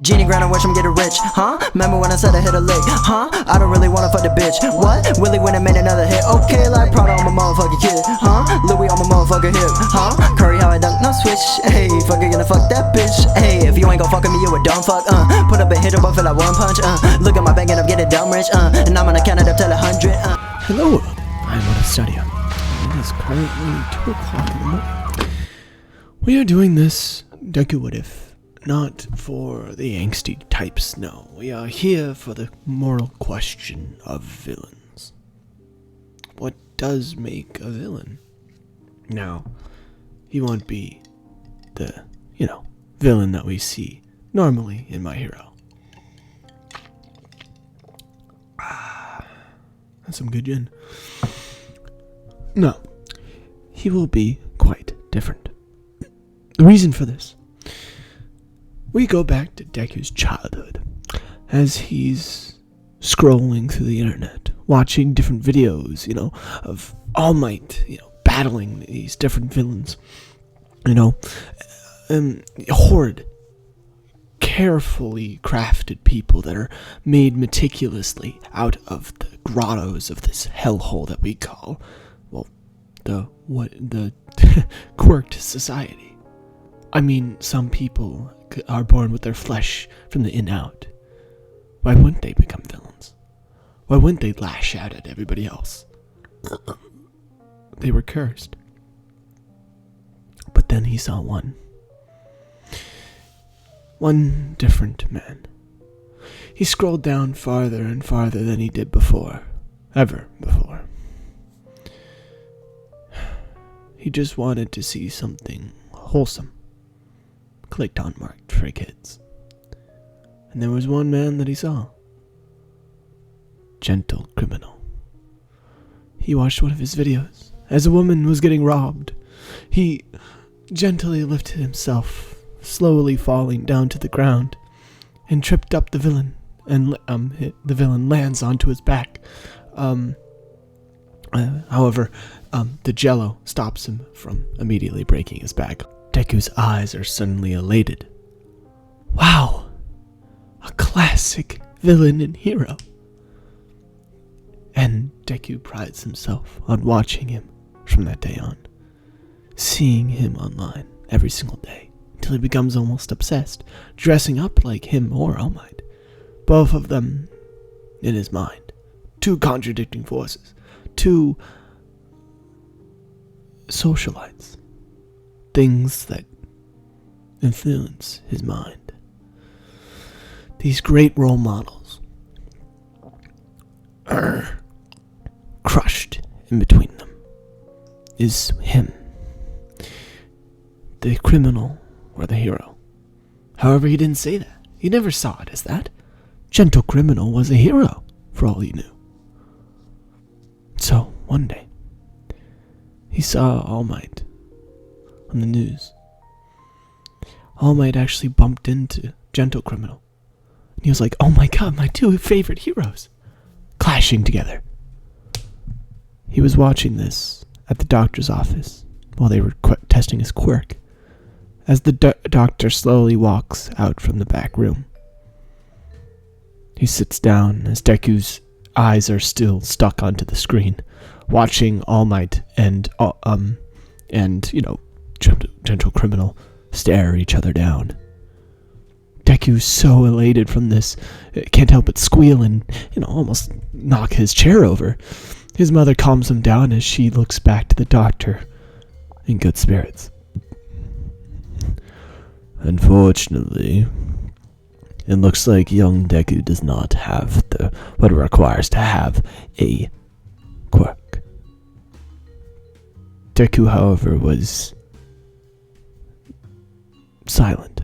Genie grind and watch him get rich, huh? Remember when I said I hit a lick, huh? I don't really wanna fuck the bitch, what? Willie went and made another hit, okay, like Prada on my motherfucking kid, huh? Louis on my motherfucking hip, huh? Curry how I dunk, no switch, hey, fucking gonna fuck that bitch, hey, if you ain't gon' fuck with me, you a dumb fuck, put up a hit but feel like one punch, look at my bank and I'm getting dumb rich, and I'm gonna count it up till 100, Hello, I'm on a studio. It is currently 2 o'clock in the morning. We are doing this Deku What If, not for the angsty types, no. We are here for the moral question of villains. What does make a villain? Now, he won't be the, villain that we see normally in My Hero. That's some good gin. No, he will be quite different. The reason for this, we go back to Deku's childhood, as he's scrolling through the internet, watching different videos, of All Might, battling these different villains, horrid, carefully crafted people that are made meticulously out of the grottos of this hellhole that we call, the quirked society. I mean, some people are born with their flesh from the in out. Why wouldn't they become villains? Why wouldn't they lash out at everybody else? They were cursed. But then he saw one different man. He scrolled down farther and farther than he did ever before. He just wanted to see something wholesome. Clicked on marked for kids. And there was one man that he saw. Gentle Criminal. He watched one of his videos. As a woman was getting robbed, he gently lifted himself, slowly falling down to the ground, and tripped up the villain, and the villain lands onto his back. However, the jello stops him from immediately breaking his back. Deku's eyes are suddenly elated. Wow! A classic villain and hero. And Deku prides himself on watching him from that day on. Seeing him online every single day, until he becomes almost obsessed, dressing up like him or All Might. Both of them in his mind. 2 contradicting forces. 2 socialites. Things that influence his mind. These great role models are crushed in between them. Is him, the criminal or the hero. However, he didn't say that. He never saw it as that. Gentle Criminal was a hero, for all he knew. So, one day, he saw All Might on the news. All Might actually bumped into Gentle Criminal. And he was like, oh my god, my 2 favorite heroes, clashing together. He was watching this at the doctor's office while they were testing his quirk, as the doctor slowly walks out from the back room. He sits down as Deku's eyes are still stuck onto the screen, watching All Might and Gentle Criminal stare each other down. Deku's so elated from this, can't help but squeal and, almost knock his chair over. His mother calms him down as she looks back to the doctor in good spirits. Unfortunately, it looks like young Deku does not have what it requires to have a quirk. Deku, however, was silent.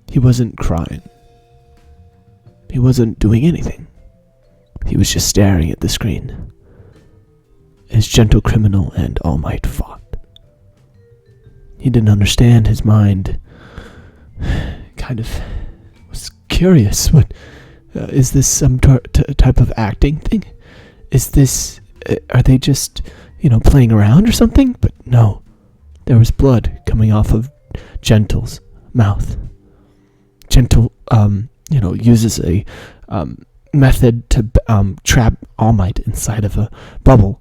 He wasn't crying. He wasn't doing anything. He was just staring at the screen as Gentle Criminal and All Might fought. He didn't understand. His mind kind of was curious. Is this some type of acting thing? Is this, are they just, playing around or something? But no, there was blood coming off of Gentle's mouth. Gentle, uses a method to trap All Might inside of a bubble,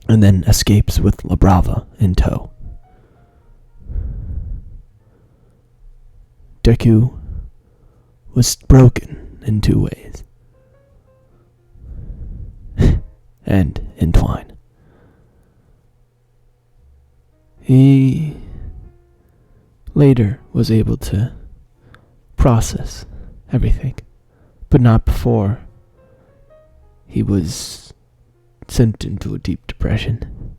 and then escapes with La Brava in tow. Deku was broken in 2 ways, and entwined. He later was able to process everything, but not before he was sent into a deep depression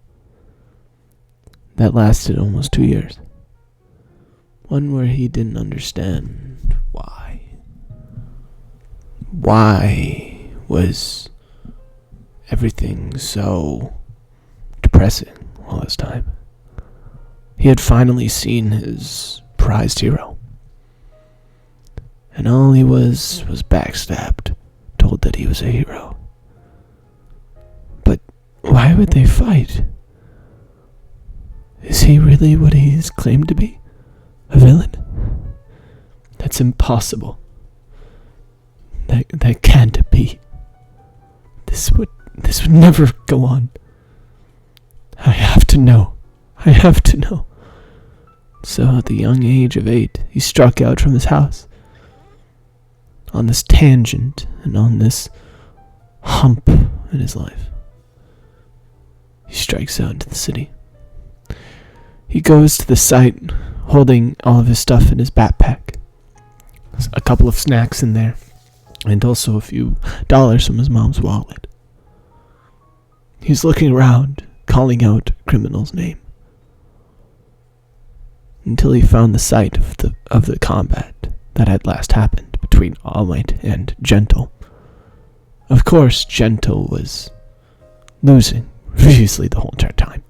that lasted almost 2 years. One where he didn't understand why. Why was everything so depressing all this time? He had finally seen his prized hero, and all he was backstabbed, told that he was a hero. But why would they fight? Is he really what he's claimed to be? A villain? That's impossible. That can't be. This would never go on. I have to know. So at the young age of 8, he struck out from his house on this tangent and on this hump in his life. He strikes out into the city. He goes to the site holding all of his stuff in his backpack. There's a couple of snacks in there, and also a few dollars from his mom's wallet. He's looking around, calling out a criminal's name, until he found the site of the combat that had last happened between All Might and Gentle. Of course, Gentle was losing previously the whole entire time.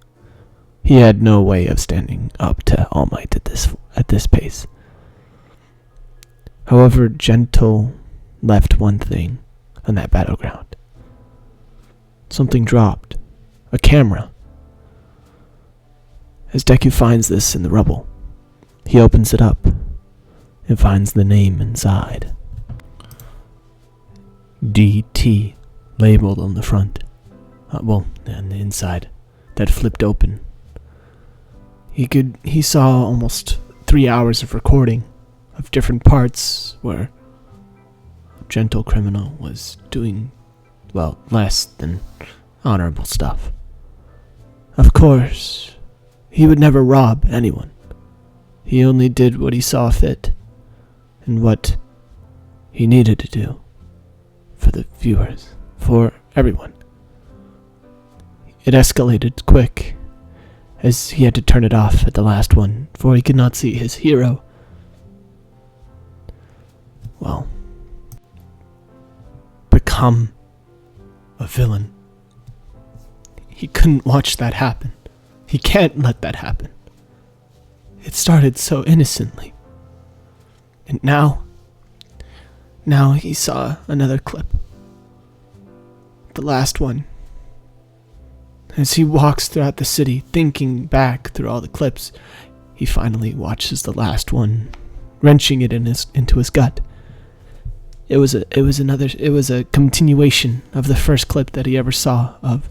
He had no way of standing up to All Might at this pace. However, Gentle left one thing on that battleground. Something dropped. A camera. As Deku finds this in the rubble, he opens it up and finds the name inside. DT, labeled on the front. And the inside, that flipped open. He saw almost 3 hours of recording of different parts where Gentle Criminal was doing, less than honorable stuff. Of course, he would never rob anyone. He only did what he saw fit and what he needed to do for the viewers, for everyone. It escalated quick, as he had to turn it off at the last one, for he could not see his hero. Become a villain. He couldn't watch that happen. He can't let that happen. It started so innocently. And now he saw another clip. The last one. As he walks throughout the city, thinking back through all the clips, he finally watches the last one, wrenching it into his gut. It was a continuation of the first clip that he ever saw of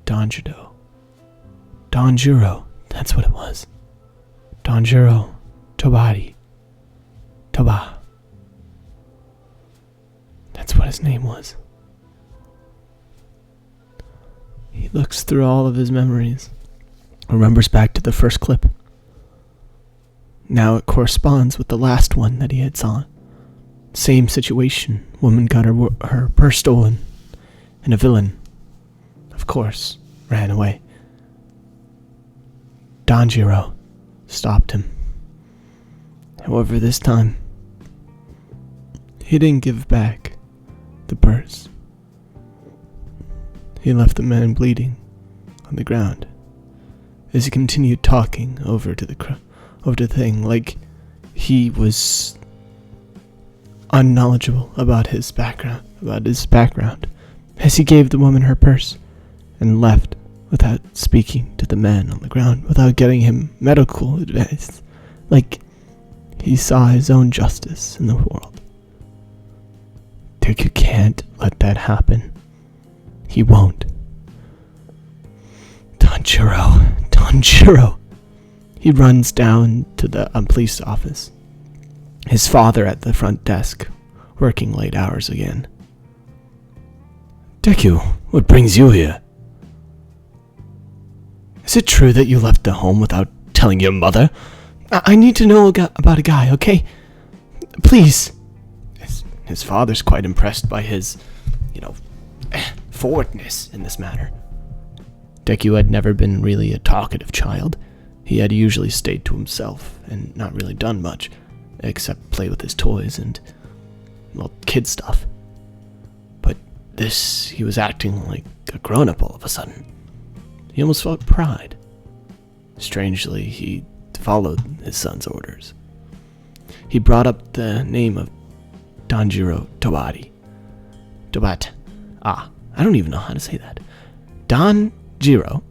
Danjuro. That's what it was. Danjuro Toba. That's what his name was. He looks through all of his memories, remembers back to the first clip. Now it corresponds with the last one that he had saw. Same situation. Woman got her purse stolen, and a villain, of course, ran away. Danjiro stopped him. However, this time, he didn't give back the purse. He left the man bleeding on the ground as he continued talking over to the thing like he was unknowledgeable about his background, as he gave the woman her purse and left without speaking to the man on the ground, without getting him medical advice. Like, he saw his own justice in the world. Deku can't let that happen. He won't. Tanjiro. He runs down to the police office. His father at the front desk, working late hours again. Deku, what brings you here? Is it true that you left the home without telling your mother? I need to know about a guy, okay? Please. His father's quite impressed by his, forwardness in this matter. Deku had never been really a talkative child. He had usually stayed to himself and not really done much, except play with his toys and, kid stuff. But he was acting like a grown-up all of a sudden. He almost felt pride. Strangely, he followed his son's orders. He brought up the name of Danjiro Tobata. I don't even know how to say that. Danjiro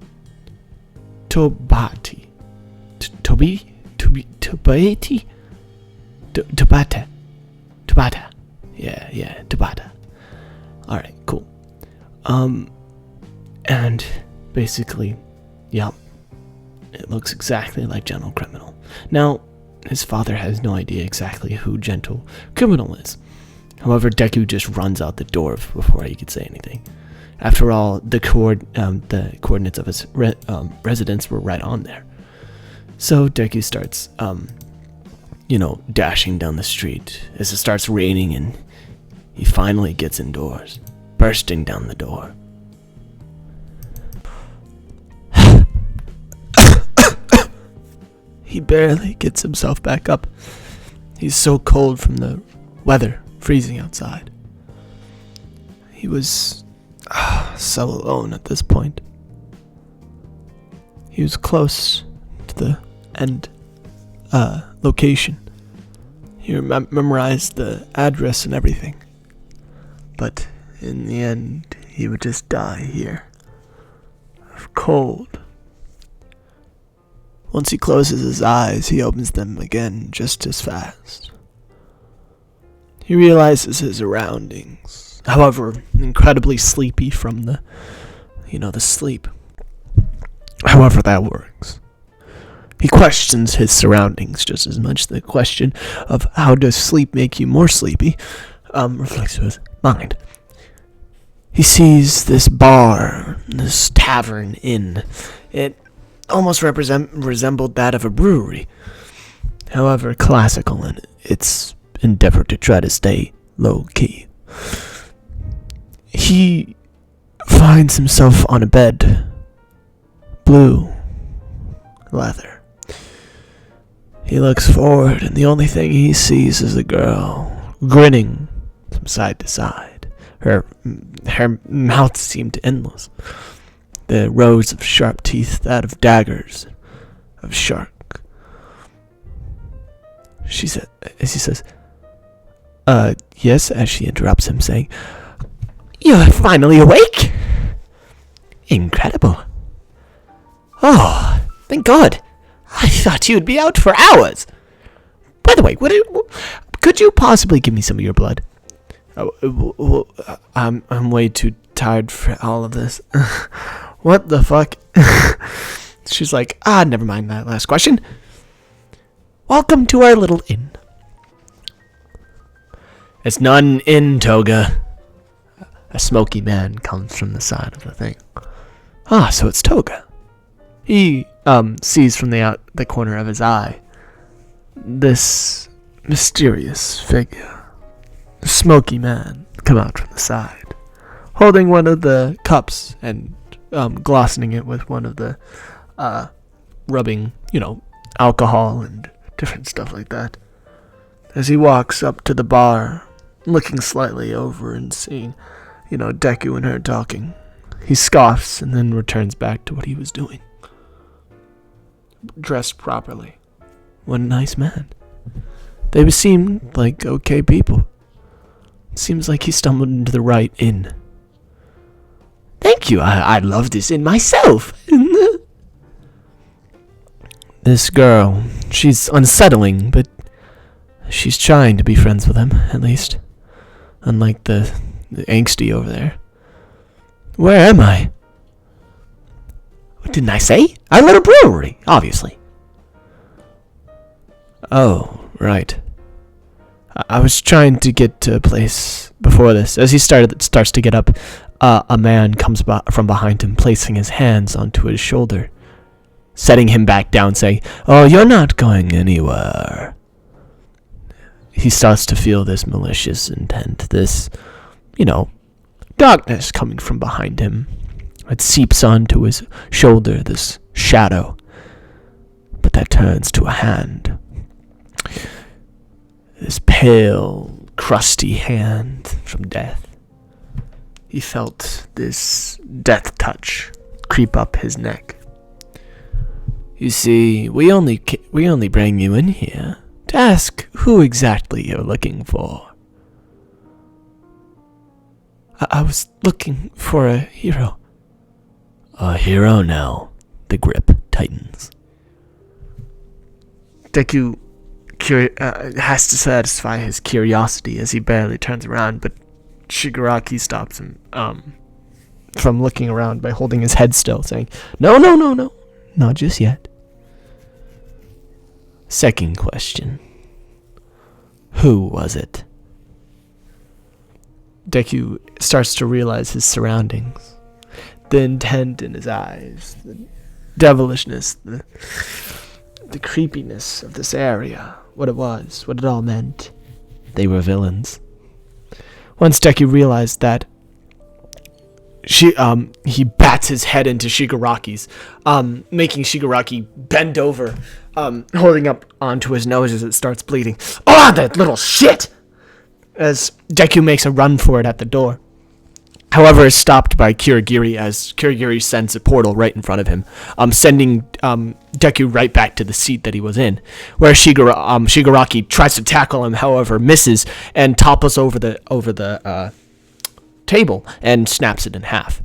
Tobati. Tobata. Yeah, Tobata. Alright, cool. And basically, it looks exactly like Gentle Criminal. Now, his father has no idea exactly who Gentle Criminal is. However, Deku just runs out the door before he could say anything. After all, the coordinates of his residence were right on there. So Deku starts, dashing down the street as it starts raining, and he finally gets indoors, bursting down the door. He barely gets himself back up. He's so cold from the weather, freezing outside. He was so alone at this point. He was close to the end location. He memorized the address and everything. But in the end, he would just die here of cold. Once he closes his eyes, he opens them again just as fast. He realizes his surroundings, however, incredibly sleepy from the sleep. However that works. He questions his surroundings just as much. The question of how does sleep make you more sleepy reflects to his mind. He sees this bar, this tavern inn. It almost resembled that of a brewery. However, classical in its endeavor to try to stay low-key. He finds himself on a bed. Blue leather. He looks forward, and the only thing he sees is a girl grinning from side to side. Her mouth seemed endless. The rows of sharp teeth, that of daggers, of shark. She says, yes, as she interrupts him, saying, "You're finally awake? Incredible. Oh, thank God. I thought you'd be out for hours. By the way, could you possibly give me some of your blood?" I'm way too tired for all of this. What the fuck? She's like, never mind that last question. Welcome to our little inn. It's not an inn, Toga. A smoky man comes from the side of the thing. So it's Toga. He sees from the corner of his eye this mysterious figure, a smoky man, come out from the side, holding one of the cups and glossing it with one of the rubbing, alcohol and different stuff like that. As he walks up to the bar, looking slightly over and seeing, Deku and her talking, he scoffs and then returns back to what he was doing. Dressed properly. What a nice man. They seemed like okay people. Seems like he stumbled into the right inn. Thank you, I love this inn myself. This girl, she's unsettling, but She's trying to be friends with him, at least. Unlike the angsty over there. Where am I? What didn't I say? I'm at a brewery, obviously. Oh, right. I was trying to get to a place before this. As he starts to get up, a man comes from behind him, placing his hands onto his shoulder, setting him back down, saying, "Oh, you're not going anywhere." He starts to feel this malicious intent, this, darkness coming from behind him. It seeps onto his shoulder, this shadow. But that turns to a hand. This pale, crusty hand from death. He felt this death touch creep up his neck. You see, we only bring you in here to ask who exactly you're looking for. I was looking for a hero. A hero now. The grip tightens. Deku has to satisfy his curiosity as he barely turns around, but Shigaraki stops him from looking around by holding his head still, saying, No, not just yet. Second question. Who was it? Deku starts to realize his surroundings. The intent in his eyes, the devilishness, the creepiness of this area, what it was, what it all meant. They were villains. Once Deku realized that, he bats his head into Shigaraki's, making Shigaraki bend over, holding up onto his nose as it starts bleeding. Oh, that little shit! As Deku makes a run for it at the door. However, is stopped by Kirigiri as Kirigiri sends a portal right in front of him, sending Deku right back to the seat that he was in, where Shigaraki tries to tackle him, however misses and topples over the table and snaps it in half.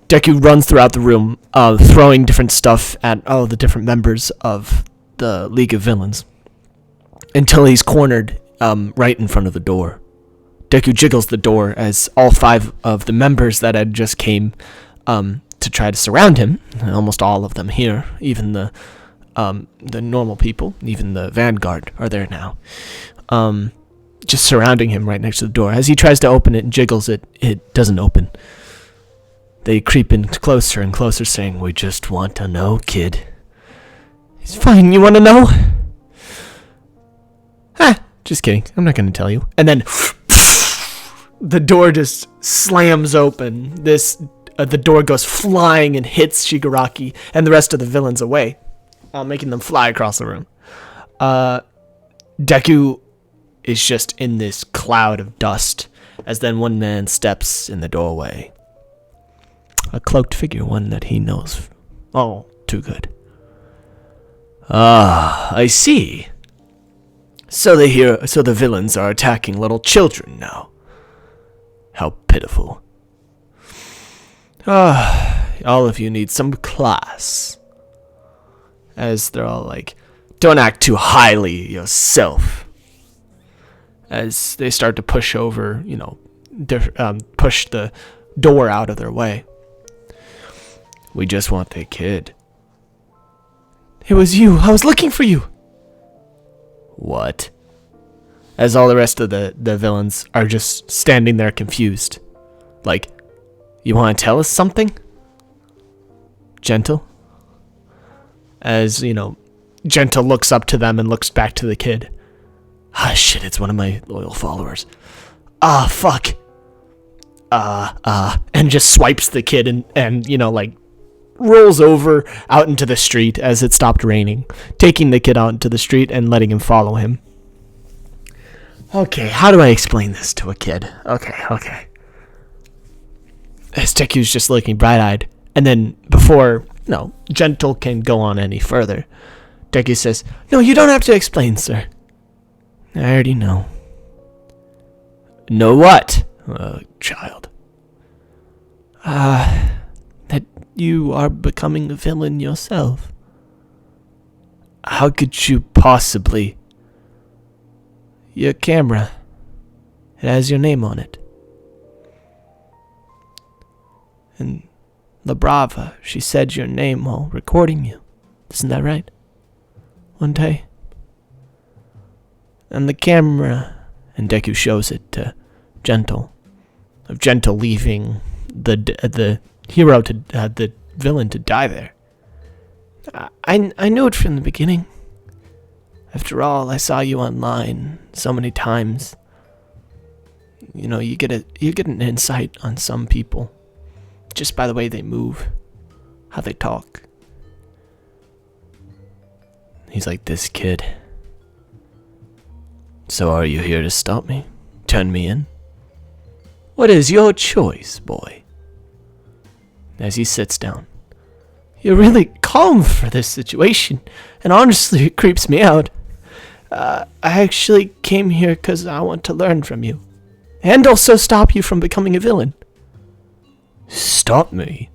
Deku runs throughout the room, throwing different stuff at all the different members of the League of Villains, until he's cornered right in front of the door. Deku jiggles the door as all 5 of the members that had just came to try to surround him, almost all of them here, even the normal people, even the Vanguard are there now, just surrounding him right next to the door. As he tries to open it and jiggles it, it doesn't open. They creep in closer and closer, saying, "We just want to know, kid." It's fine, you want to know? Just kidding, I'm not going to tell you. And then the door just slams open. The door goes flying and hits Shigaraki and the rest of the villains away, making them fly across the room. Deku is just in this cloud of dust, as then one man steps in the doorway. A cloaked figure, one that he knows all too good. Ah, I see. So the villains are attacking little children now. How pitiful. All of you need some class. As they're all like, don't act too highly yourself. As they start to push over, push the door out of their way. We just want the kid. It was you. I was looking for you. What? As all the rest of the villains are just standing there confused. Like, you want to tell us something? Gentle? As, Gentle looks up to them and looks back to the kid. Ah, shit, it's one of my loyal followers. Ah, fuck. And just swipes the kid and rolls over out into the street as it stopped raining, taking the kid out into the street and letting him follow him. Okay, how do I explain this to a kid? Okay. As Deku's just looking bright-eyed, and then before, Gentle can go on any further, Deku says, "No, you don't have to explain, sir. I already know." Know what, child? That you are becoming a villain yourself. How could you possibly? your camera. It has your name on it. And La Brava, she said your name while recording you. Isn't that right? One day. And the camera, and Deku shows it to Gentle. Of Gentle leaving the hero to the villain to die there. I knew it from the beginning. After all, I saw you online so many times. You know, you get an insight on some people just by the way they move, how they talk. He's like, this kid. So are you here to stop me? Turn me in? What is your choice, boy? As he sits down. You're really calm for this situation, and honestly, it creeps me out. I actually came here because I want to learn from you. And also stop you from becoming a villain. Stop me?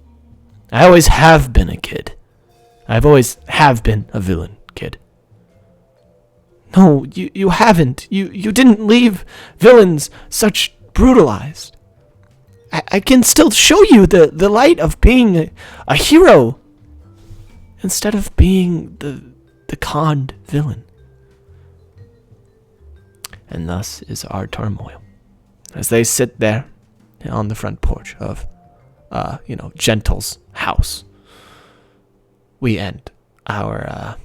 I always have been a kid. I've always have been a villain, kid. No, you haven't. You didn't leave villains such brutalized. I can still show you the light of being a hero instead of being the conned villain. And thus is our turmoil. As they sit there on the front porch of, Gentle's house, we end our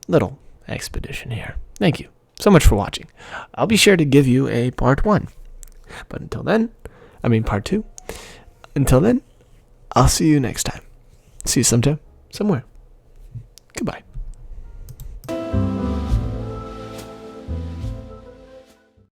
little expedition here. Thank you so much for watching. I'll be sure to give you a part 1. But until then, part 2. Until then, I'll see you next time. See you sometime, somewhere. Goodbye.